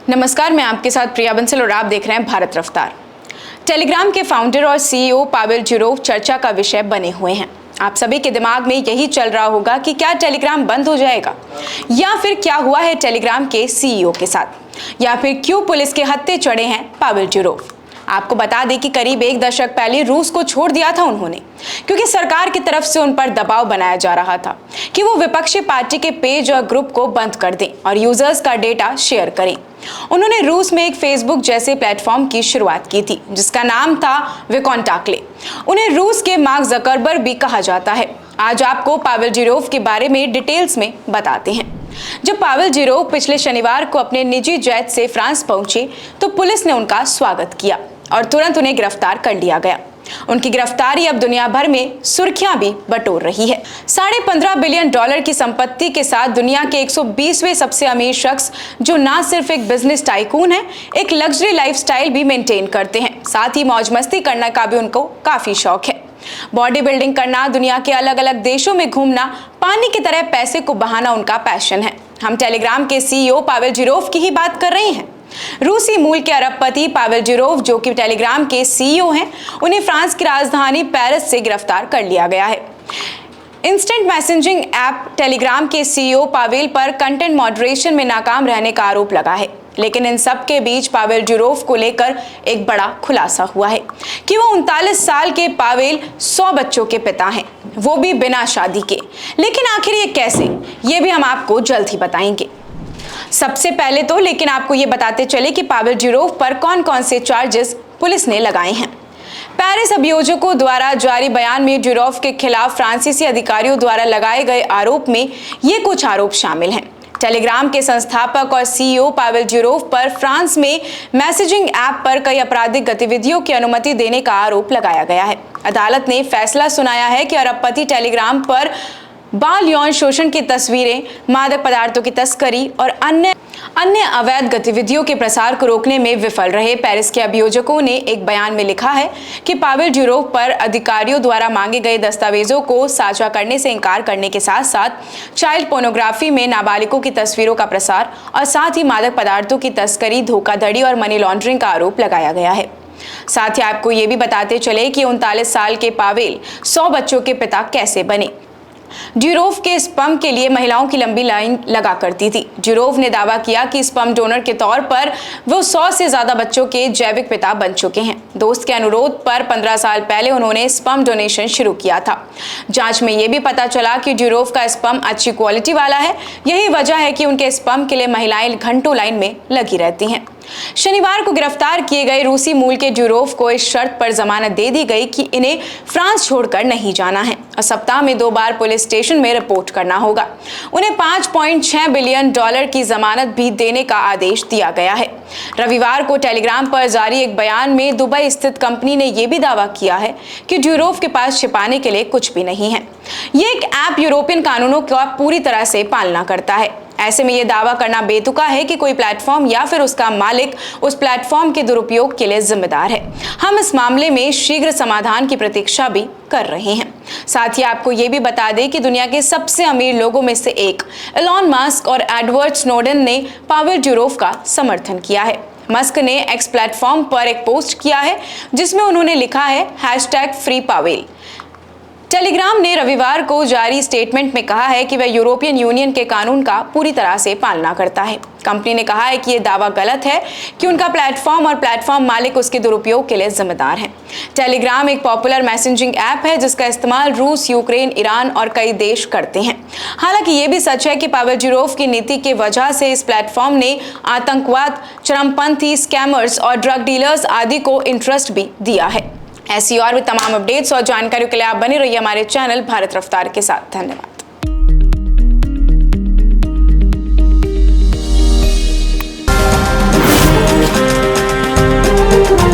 नमस्कार, मैं आपके साथ प्रिया बंसल और आप देख रहे हैं भारत रफ्तार। टेलीग्राम के फाउंडर और सीईओ पावेल जुरोव चर्चा का विषय बने हुए हैं। आप सभी के दिमाग में यही चल रहा होगा कि क्या टेलीग्राम बंद हो जाएगा, या फिर क्या हुआ है टेलीग्राम के सीईओ के साथ, या फिर क्यों पुलिस के हत्थे चढ़े हैं पावेल जुरोव। आपको बता दें कि करीब एक दशक पहले रूस को छोड़ दिया था उन्होंने, क्योंकि सरकार की तरफ से उन पर दबाव बनाया जा रहा था कि वो विपक्षी पार्टी के पेज और ग्रुप को बंद कर दें और यूजर्स का डेटा शेयर करें। उन्होंने रूस में एक फेसबुक जैसे प्लेटफॉर्म की शुरुआत की थी जिसका नाम था विकॉन्टाक्ले। उन्हें रूस के मार्क जकरबर्ग भी कहा जाता है। आज आपको पावेल जुरोव के बारे में डिटेल्स में बताते हैं। जब पावेल जुरोव पिछले शनिवार को अपने निजी जेट से फ्रांस पहुंचे तो पुलिस ने उनका स्वागत किया और तुरंत उन्हें गिरफ्तार कर लिया गया। उनकी गिरफ्तारी अब दुनिया भर में सुर्खियां भी बटोर रही है। $15.5 बिलियन की संपत्ति के साथ दुनिया के 120वें सबसे अमीर शख्स, जो ना सिर्फ एक बिजनेस टाइकून है, एक लग्जरी लाइफस्टाइल भी मेंटेन करते हैं। साथ ही मौज मस्ती करने का भी उनको काफी शौक है। बॉडी बिल्डिंग करना, दुनिया के अलग अलग देशों में घूमना, पानी की तरह पैसे को बहाना उनका पैशन है। हम टेलीग्राम के सीईओ पावेल जुरोव की ही बात कर रहे हैं। रूसी मूल के अरबपति पावेल जुरोव, जो कि टेलीग्राम के सीईओ हैं, उन्हें फ्रांस की राजधानी पेरिस से गिरफ्तार कर लिया गया है। इंस्टेंट मैसेजिंग ऐप टेलीग्राम के सीईओ पावेल पर कंटेंट मॉडरेशन में नाकाम रहने का आरोप लगा है। लेकिन इन सब के बीच पावेल जुरोव को लेकर एक बड़ा खुलासा हुआ है कि वो 39 साल के पावेल 100 बच्चों के पिता हैं, वो भी बिना शादी के। लेकिन आखिर ये कैसे, ये भी हम आपको जल्द ही बताएंगे। सबसे पहले तो लेकिन आपको ये बताते चले कि पावेल जुरोव पर कौन कौन से चार्जेस पुलिस ने लगाए हैं। पेरिस अभियोजकों द्वारा जारी बयान में जुरोव के खिलाफ फ्रांसीसी अधिकारियों द्वारा लगाए गए आरोप में ये कुछ आरोप शामिल हैं। टेलीग्राम के संस्थापक और सीईओ पावेल जुरोव पर फ्रांस में मैसेजिंग ऐप पर कई आपराधिक गतिविधियों की अनुमति देने का आरोप लगाया गया है। अदालत ने फैसला सुनाया है कि अरबपति टेलीग्राम पर बाल यौन शोषण की तस्वीरें, मादक पदार्थों की तस्करी और अन्य अवैध गतिविधियों के प्रसार को रोकने में विफल रहे। पेरिस के अभियोजकों ने एक बयान में लिखा है कि पावेल जुरोव पर अधिकारियों द्वारा मांगे गए दस्तावेजों को साझा करने से इनकार करने के साथ साथ चाइल्ड पोर्नोग्राफी में नाबालिगों की तस्वीरों का प्रसार और साथ ही मादक पदार्थों की तस्करी, धोखाधड़ी और मनी लॉन्ड्रिंग का आरोप लगाया गया है। साथ ही आपको ये भी बताते चले कि 39 साल के पावेल 100 बच्चों के पिता कैसे बने। जुरोव के स्पर्म के लिए महिलाओं की लंबी लाइन लगा करती थी। जुरोव ने दावा किया कि स्पर्म डोनर के तौर पर वो 100 से ज्यादा बच्चों के जैविक पिता बन चुके हैं। दोस्त के अनुरोध पर 15 साल पहले उन्होंने स्पर्म डोनेशन शुरू किया था। जांच में यह भी पता चला कि जुरोव का स्पर्म अच्छी क्वालिटी वाला है। यही वजह है कि उनके स्पर्म के लिए महिलाएं घंटों लाइन में लगी रहती हैं। शनिवार को गिरफ्तार किए गए रूसी मूल के जुरोव को इस शर्त पर जमानत दे दी गई कि इन्हें फ्रांस छोड़कर नहीं जाना है और सप्ताह में 2 बार पुलिस स्टेशन में रिपोर्ट करना होगा। उन्हें $5.6 बिलियन की जमानत भी देने का आदेश दिया गया है। रविवार को टेलीग्राम पर जारी एक बयान में दुबई स्थित कंपनी ने यह भी दावा किया है कि जुरोव के पास छिपाने के लिए कुछ भी नहीं है। ये एक ऐप यूरोपियन कानूनों का पूरी तरह से पालना करता है। ऐसे में यह दावा करना बेतुका है कि कोई प्लेटफॉर्म या फिर उसका मालिक उस प्लेटफॉर्म के दुरुपयोग के लिए जिम्मेदार है। हम इस मामले में शीघ्र समाधान की प्रतीक्षा भी कर रहे हैं। साथ ही आपको यह भी बता दें कि दुनिया के सबसे अमीर लोगों में से एक एलॉन मस्क और एडवर्ड स्नोडेन ने पावेल जुरोव का समर्थन किया है। मस्क ने एक्स प्लेटफॉर्म पर एक पोस्ट किया है जिसमें उन्होंने लिखा है #FreePavel। टेलीग्राम ने रविवार को जारी स्टेटमेंट में कहा है कि वह यूरोपियन यूनियन के कानून का पूरी तरह से पालना करता है। कंपनी ने कहा है कि यह दावा गलत है कि उनका प्लेटफॉर्म और प्लेटफॉर्म मालिक उसके दुरुपयोग के लिए जिम्मेदार हैं। टेलीग्राम एक पॉपुलर मैसेजिंग ऐप है जिसका इस्तेमाल रूस, यूक्रेन, ईरान और कई देश करते हैं। हालांकि ये भी सच है कि पावेल जुरोव की नीति की वजह से इस प्लेटफॉर्म ने आतंकवाद, चरमपंथी, स्कैमर्स और ड्रग डीलर्स आदि को इंटरेस्ट भी दिया है। ऐसी और भी तमाम अपडेट्स और जानकारियों के लिए आप बने रहिए हमारे चैनल भारत रफ्तार के साथ। धन्यवाद।